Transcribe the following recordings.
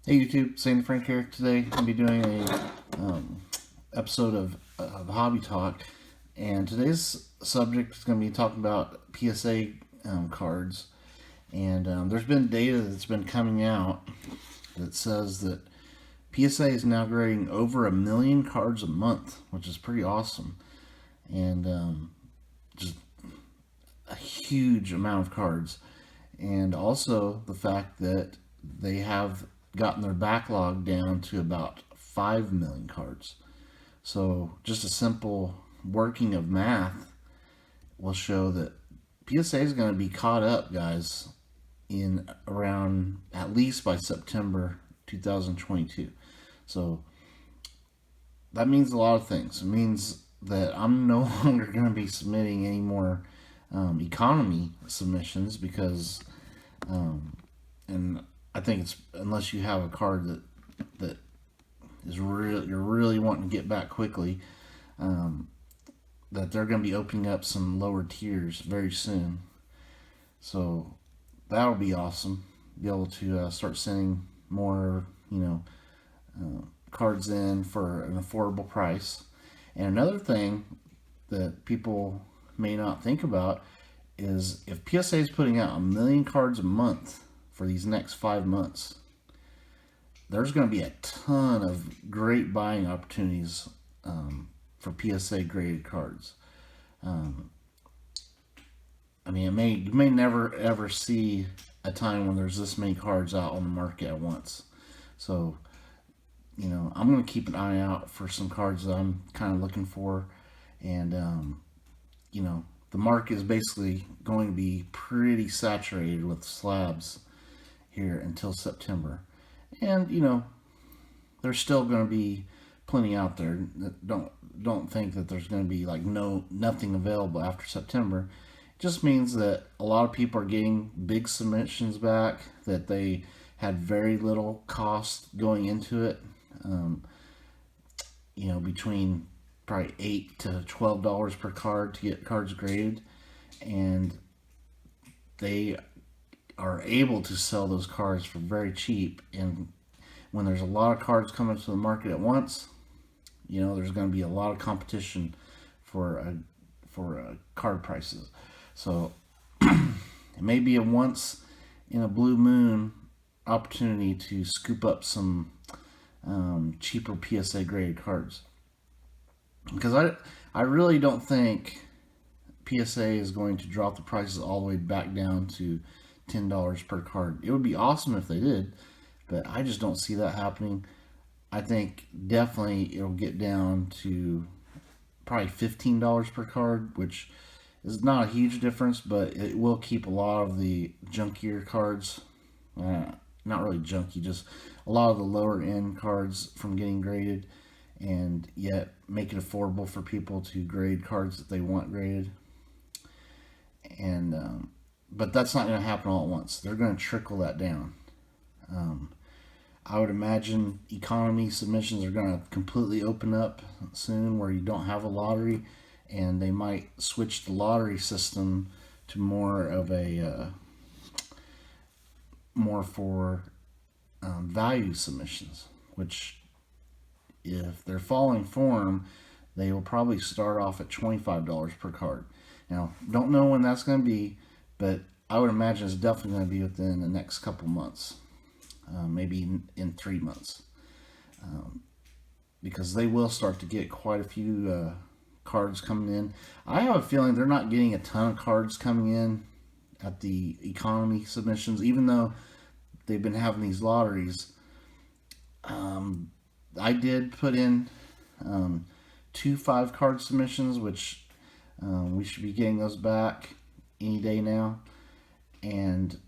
Hey YouTube, Sandy Frank here. Today I'm going to be doing a episode of Hobby Talk, and today's subject is going to be talking about PSA cards. And there's been data that's been coming out that says that PSA is now grading over 1 million cards a month, which is pretty awesome, and just a huge amount of cards. And also the fact that they have gotten their backlog down to about 5 million cards. So just a simple working of math will show that PSA is going to be caught up, guys, in around at least by September 2022. So that means a lot of things. It means that I'm no longer going to be submitting any more economy submissions because and I think it's unless you have a card that is really you're really wanting to get back quickly, that they're going to be opening up some lower tiers very soon. So that'll be awesome. Be able to start sending more, cards in for an affordable price. And another thing that people may not think about is if PSA is putting out 1 million cards a month for these next 5 months, there's going to be a ton of great buying opportunities for PSA graded cards. You may never ever see a time when there's this many cards out on the market at once. So, I'm going to keep an eye out for some cards that I'm kind of looking for, and the market is basically going to be pretty saturated with slabs here until September. And there's still going to be plenty out there. Don't think that there's going to be like nothing available after September. It just means that a lot of people are getting big submissions back that they had very little cost going into it. Between probably $8 to $12 per card to get cards graded, and they are able to sell those cards for very cheap. And when there's a lot of cards coming to the market at once, there's going to be a lot of competition for card prices. So it may be a once in a blue moon opportunity to scoop up some cheaper PSA graded cards, because I really don't think PSA is going to drop the prices all the way back down to $10 per card. It would be awesome if they did, but I just don't see that happening. I think definitely it'll get down to probably $15 per card, which is not a huge difference, but it will keep a lot of the junkier cards, not really junky, just a lot of the lower end cards from getting graded, and yet make it affordable for people to grade cards that they want graded. And but that's not going to happen all at once. They're going to trickle that down. I would imagine economy submissions are going to completely open up soon, where you don't have a lottery, and they might switch the lottery system to more of a more for value submissions, which, if they're following form, they will probably start off at $25 per card. Now, don't know when that's going to be, but I would imagine it's definitely going to be within the next couple months, maybe in 3 months, because they will start to get quite a few cards coming in. I have a feeling they're not getting a ton of cards coming in at the economy submissions, even though they've been having these lotteries. I did put in 2 5-card submissions, which we should be getting those back any day now, and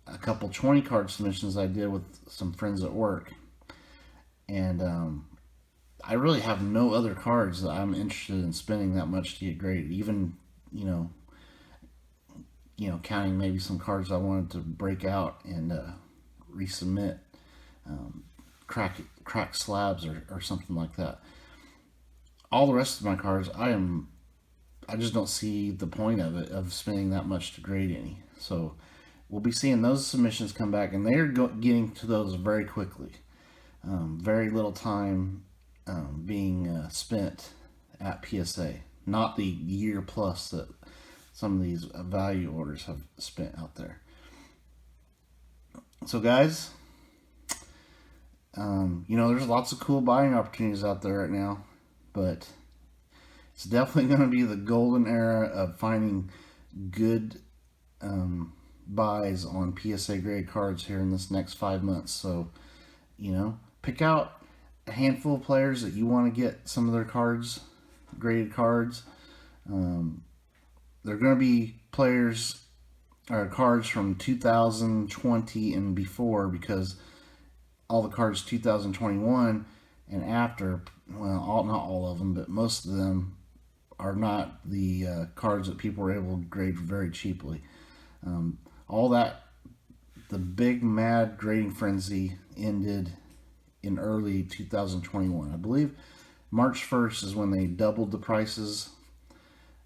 a couple 20-card submissions I did with some friends at work. And I really have no other cards that I'm interested in spending that much to get graded, even counting maybe some cards I wanted to break out and resubmit, crack slabs or something like that. All the rest of my cards, I just don't see the point of spending that much to grade any. So we'll be seeing those submissions come back, and they're getting to those very quickly. very little time being spent at PSA. Not the year plus that some of these value orders have spent out there. So guys, there's lots of cool buying opportunities out there right now, but it's definitely going to be the golden era of finding good buys on PSA grade cards here in this next 5 months. So, pick out a handful of players that you want to get some of their cards, graded cards. They're going to be players or cards from 2020 and before, because all the cards 2021 and after, well, not all of them, but most of them are not the cards that people were able to grade very cheaply. The big mad grading frenzy ended in early 2021. I believe March 1st is when they doubled the prices.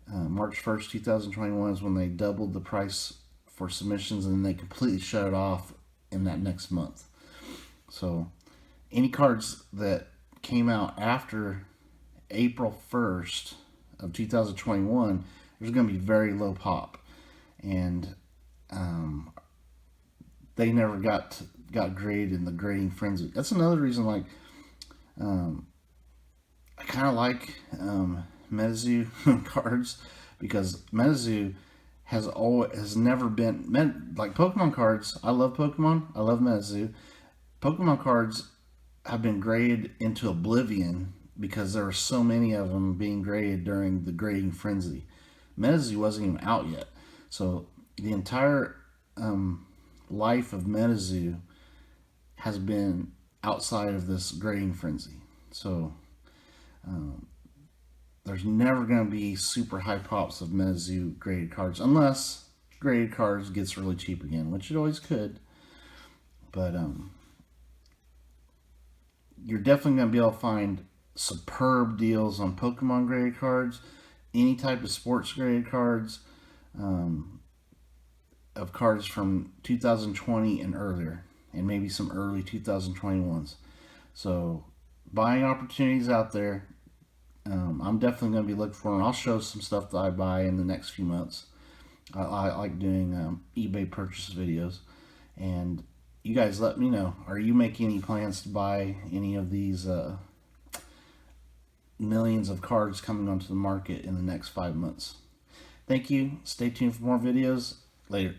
March 1st, 2021 is when they doubled the price for submissions, and then they completely shut it off in that next month. So any cards that came out after April 1st of 2021, there's going to be very low pop. And they never got graded in the grading frenzy. That's another reason, like, I kind of like MetaZoo cards, because MetaZoo has never been like Pokemon cards. I love Pokemon. I love MetaZoo. Pokemon cards have been graded into oblivion because there were so many of them being graded during the grading frenzy. MetaZoo wasn't even out yet, so the entire life of MetaZoo has been outside of this grading frenzy. So there's never going to be super high pops of MetaZoo graded cards, unless graded cards gets really cheap again, which it always could. But you're definitely going to be able to find superb deals on Pokemon graded cards, any type of sports graded cards, of cards from 2020 and earlier, and maybe some early 2021s. So buying opportunities out there. I'm definitely going to be looking for them. I'll show some stuff that I buy in the next few months. I like doing eBay purchase videos, and you guys let me know. Are you making any plans to buy any of these millions of cards coming onto the market in the next 5 months? Thank you. Stay tuned for more videos. Later.